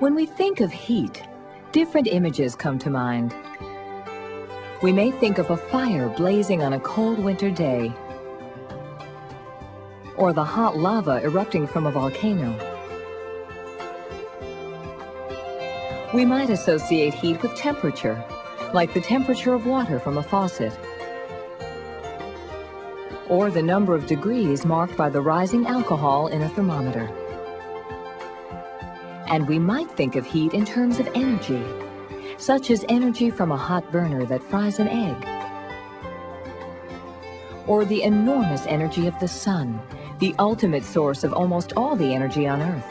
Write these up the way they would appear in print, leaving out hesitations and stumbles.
When we think of heat, different images come to mind. We may think of a fire blazing on a cold winter day, or the hot lava erupting from a volcano. We might associate heat with temperature, like the temperature of water from a faucet, or the number of degrees marked by the rising alcohol in a thermometer. And we might think of heat in terms of energy, such as energy from a hot burner that fries an egg, or the enormous energy of the sun, the ultimate source of almost all the energy on Earth.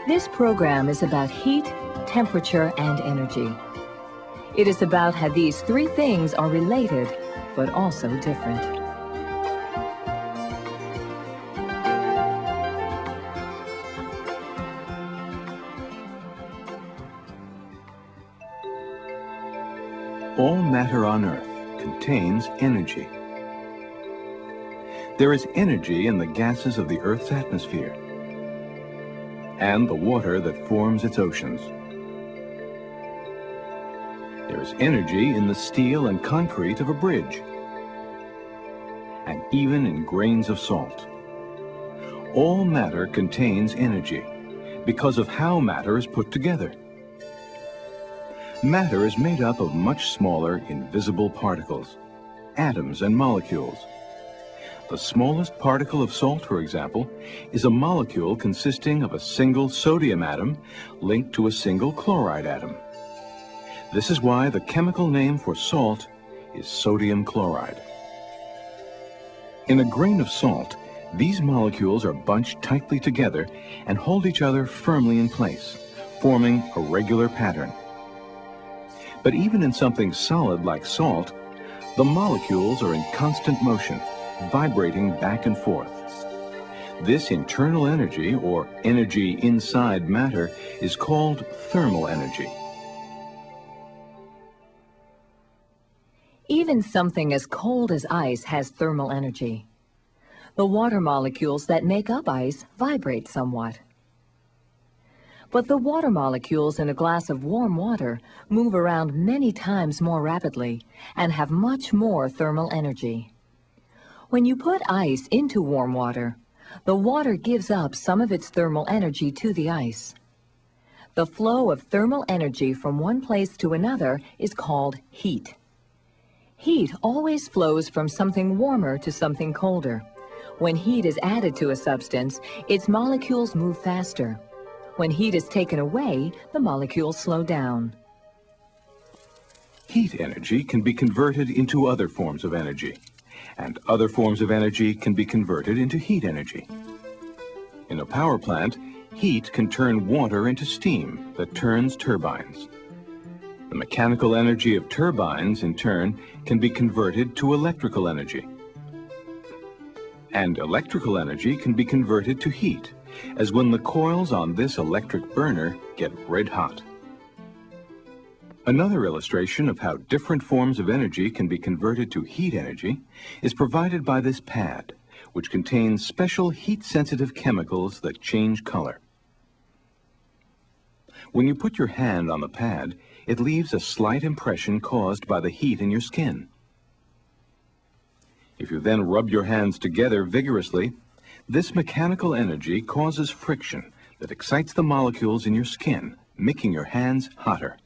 This program is about heat, temperature, and energy. It is about how these three things are related, but also different. All matter on Earth contains energy. There is energy in the gases of the Earth's atmosphere and the water that forms its oceans. There is energy in the steel and concrete of a bridge, and even in grains of salt. All matter contains energy because of how matter is put together. Matter is made up of much smaller, invisible particles, atoms and molecules. The smallest particle of salt, for example, is a molecule consisting of a single sodium atom linked to a single chloride atom. This is why the chemical name for salt is sodium chloride. In a grain of salt, these molecules are bunched tightly together and hold each other firmly in place, forming a regular pattern. But even in something solid like salt, the molecules are in constant motion, vibrating back and forth. This internal energy, or energy inside matter, is called thermal energy. Even something as cold as ice has thermal energy. The water molecules that make up ice vibrate somewhat. But the water molecules in a glass of warm water move around many times more rapidly and have much more thermal energy. When you put ice into warm water, the water gives up some of its thermal energy to the ice. The flow of thermal energy from one place to another is called heat. Heat always flows from something warmer to something colder. When heat is added to a substance, its molecules move faster. When heat is taken away, the molecules slow down. Heat energy can be converted into other forms of energy, and other forms of energy can be converted into heat energy. In a power plant, heat can turn water into steam that turns turbines. The mechanical energy of turbines, in turn, can be converted to electrical energy. And electrical energy can be converted to heat, as when the coils on this electric burner get red hot. Another illustration of how different forms of energy can be converted to heat energy is provided by this pad, which contains special heat-sensitive chemicals that change color. When you put your hand on the pad, it leaves a slight impression caused by the heat in your skin. If you then rub your hands together vigorously, this mechanical energy causes friction that excites the molecules in your skin, making your hands hotter.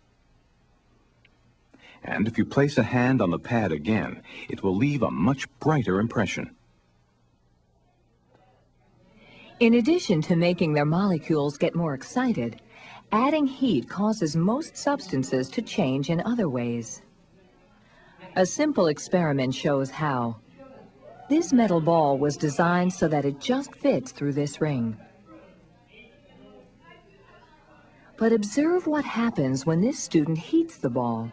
And if you place a hand on the pad again, it will leave a much brighter impression. In addition to making their molecules get more excited, adding heat causes most substances to change in other ways. A simple experiment shows how. This metal ball was designed so that it just fits through this ring. But observe what happens when this student heats the ball.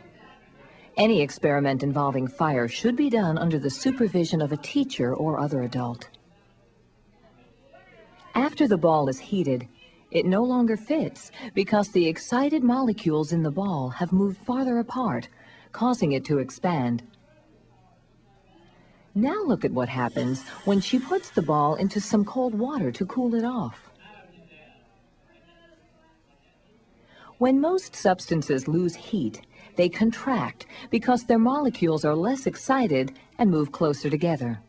Any experiment involving fire should be done under the supervision of a teacher or other adult. After the ball is heated, it no longer fits because the excited molecules in the ball have moved farther apart, causing it to expand. Now look at what happens when she puts the ball into some cold water to cool it off. When most substances lose heat, they contract because their molecules are less excited and move closer together.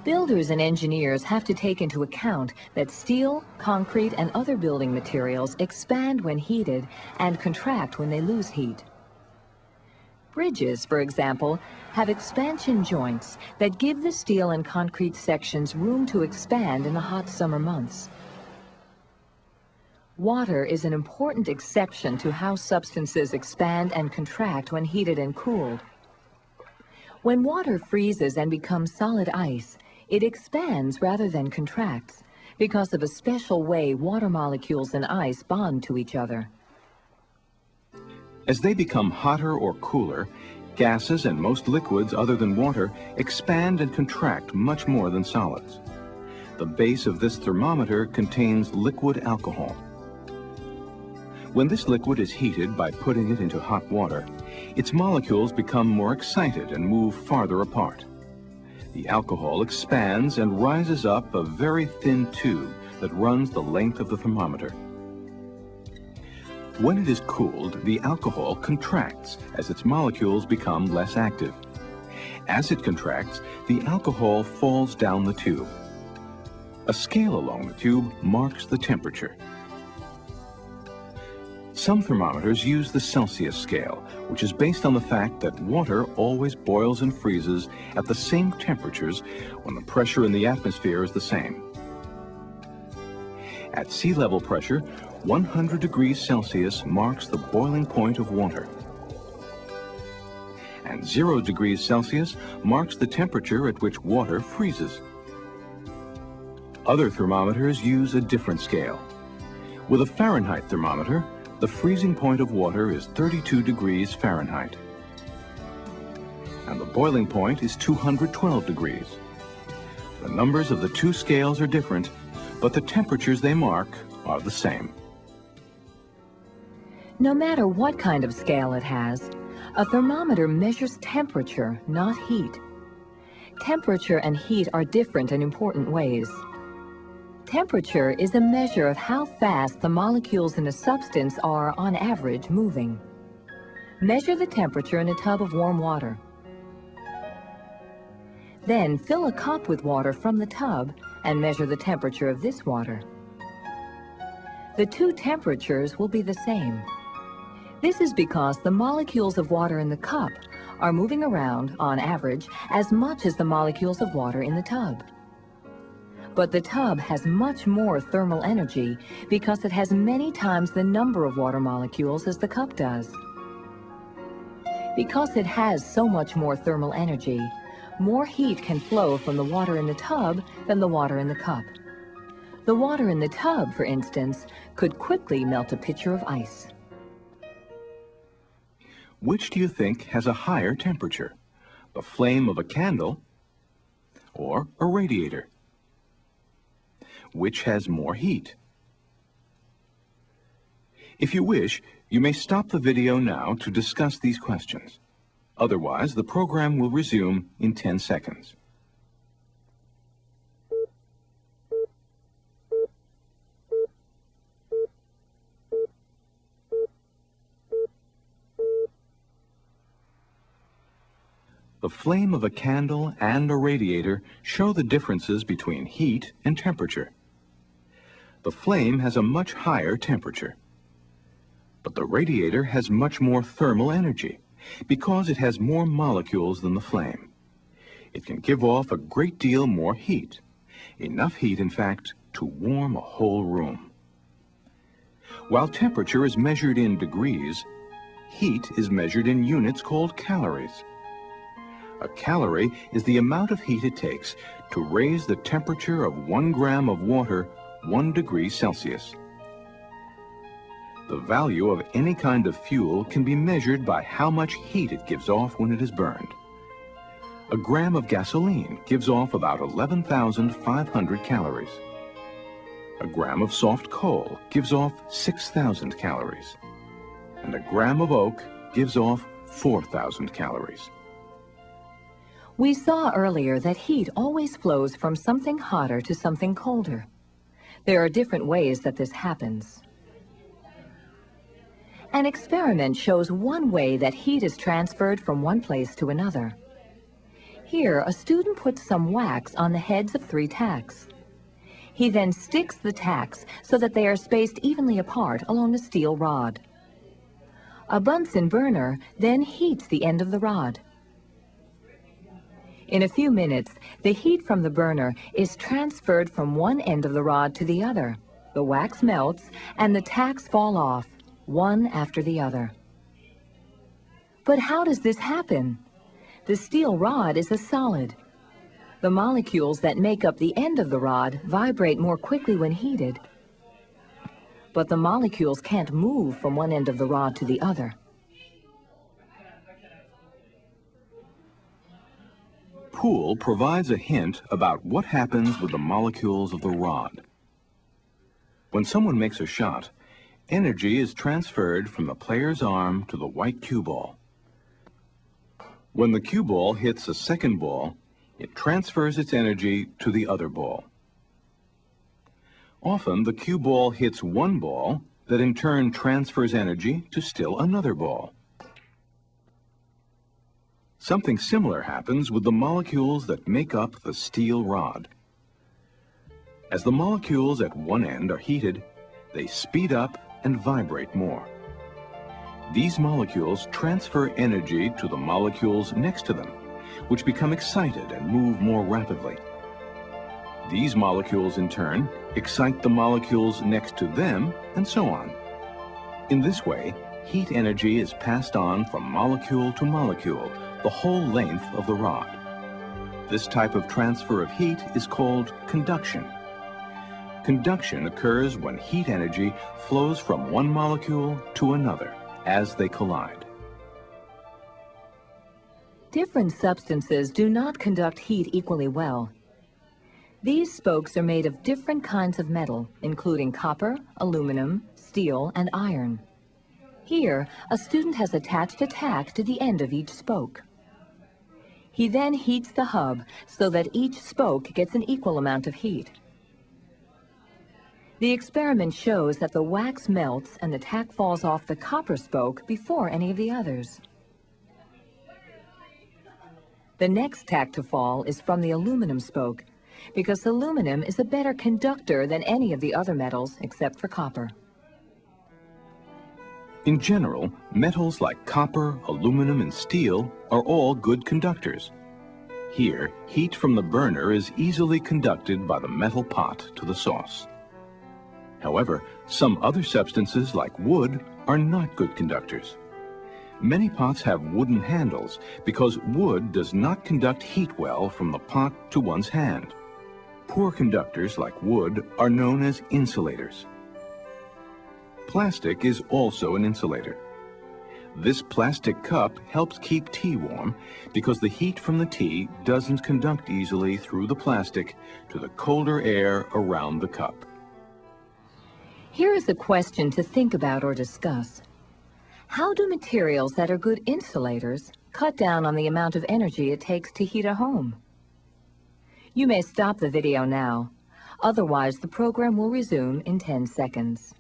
Builders and engineers have to take into account that steel, concrete, and other building materials expand when heated and contract when they lose heat. Bridges, for example, have expansion joints that give the steel and concrete sections room to expand in the hot summer months. Water is an important exception to how substances expand and contract when heated and cooled. When water freezes and becomes solid ice, it expands rather than contracts because of a special way water molecules and ice bond to each other. As they become hotter or cooler, gases and most liquids other than water expand and contract much more than solids. The base of this thermometer contains liquid alcohol. When this liquid is heated by putting it into hot water, its molecules become more excited and move farther apart. The alcohol expands and rises up a very thin tube that runs the length of the thermometer. When it is cooled, the alcohol contracts as its molecules become less active. As it contracts, the alcohol falls down the tube. A scale along the tube marks the temperature. Some thermometers use the Celsius scale, which is based on the fact that water always boils and freezes at the same temperatures when the pressure in the atmosphere is the same. At sea level pressure, 100 degrees Celsius marks the boiling point of water. And 0 degrees Celsius marks the temperature at which water freezes. Other thermometers use a different scale. With a Fahrenheit thermometer, the freezing point of water is 32 degrees Fahrenheit. And the boiling point is 212 degrees. The numbers of the two scales are different, but the temperatures they mark are the same. No matter what kind of scale it has, a thermometer measures temperature, not heat. Temperature and heat are different in important ways. Temperature is a measure of how fast the molecules in a substance are, on average, moving. Measure the temperature in a tub of warm water. Then fill a cup with water from the tub and measure the temperature of this water. The two temperatures will be the same. This is because the molecules of water in the cup are moving around, on average, as much as the molecules of water in the tub. But the tub has much more thermal energy because it has many times the number of water molecules as the cup does. Because it has so much more thermal energy, more heat can flow from the water in the tub than the water in the cup. The water in the tub, for instance, could quickly melt a pitcher of ice. Which do you think has a higher temperature? The flame of a candle or a radiator? Which has more heat? If you wish, you may stop the video now to discuss these questions. Otherwise, the program will resume in 10 seconds. The flame of a candle and a radiator show the differences between heat and temperature. The flame has a much higher temperature. But the radiator has much more thermal energy because it has more molecules than the flame. It can give off a great deal more heat. Enough heat, in fact, to warm a whole room. While temperature is measured in degrees, heat is measured in units called calories. A calorie is the amount of heat it takes to raise the temperature of 1 gram of water 1 degree Celsius. The value of any kind of fuel can be measured by how much heat it gives off when it is burned. A gram of gasoline gives off about 11,500 calories. A gram of soft coal gives off 6,000 calories. And a gram of oak gives off 4,000 calories. We saw earlier that heat always flows from something hotter to something colder. There are different ways that this happens. An experiment shows one way that heat is transferred from one place to another. Here, a student puts some wax on the heads of 3 tacks. He then sticks the tacks so that they are spaced evenly apart along a steel rod. A Bunsen burner then heats the end of the rod. In a few minutes, the heat from the burner is transferred from one end of the rod to the other. The wax melts and the tacks fall off, one after the other. But how does this happen? The steel rod is a solid. The molecules that make up the end of the rod vibrate more quickly when heated, but the molecules can't move from one end of the rod to the other. Poole provides a hint about what happens with the molecules of the rod. When someone makes a shot, energy is transferred from the player's arm to the white cue ball. When the cue ball hits a second ball, it transfers its energy to the other ball. Often, the cue ball hits one ball that in turn transfers energy to still another ball. Something similar happens with the molecules that make up the steel rod. As the molecules at one end are heated, they speed up and vibrate more. These molecules transfer energy to the molecules next to them, which become excited and move more rapidly. These molecules, in turn, excite the molecules next to them, and so on. In this way, heat energy is passed on from molecule to molecule, the whole length of the rod. This type of transfer of heat is called conduction. Conduction occurs when heat energy flows from one molecule to another as they collide. Different substances do not conduct heat equally well. These spokes are made of different kinds of metal, including copper, aluminum, steel, and iron. Here, a student has attached a tack to the end of each spoke. He then heats the hub so that each spoke gets an equal amount of heat. The experiment shows that the wax melts and the tack falls off the copper spoke before any of the others. The next tack to fall is from the aluminum spoke, because aluminum is a better conductor than any of the other metals except for copper. In general, metals like copper, aluminum, and steel are all good conductors. Here, heat from the burner is easily conducted by the metal pot to the sauce. However, some other substances like wood are not good conductors. Many pots have wooden handles because wood does not conduct heat well from the pot to one's hand. Poor conductors like wood are known as insulators. Plastic is also an insulator. This plastic cup helps keep tea warm because the heat from the tea doesn't conduct easily through the plastic to the colder air around the cup. Here is a question to think about or discuss. How do materials that are good insulators cut down on the amount of energy it takes to heat a home? You may stop the video now. Otherwise, the program will resume in 10 seconds.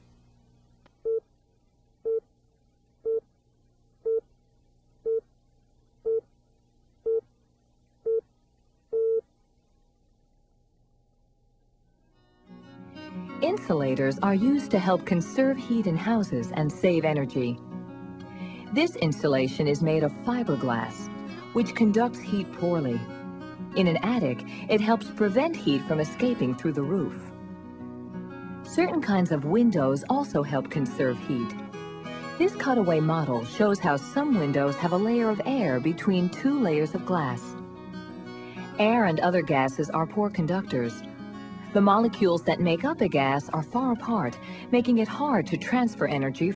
Insulators are used to help conserve heat in houses and save energy. This insulation is made of fiberglass, which conducts heat poorly. In an attic, it helps prevent heat from escaping through the roof. Certain kinds of windows also help conserve heat. This cutaway model shows how some windows have a layer of air between 2 layers of glass. Air and other gases are poor conductors. The molecules that make up a gas are far apart, making it hard to transfer energy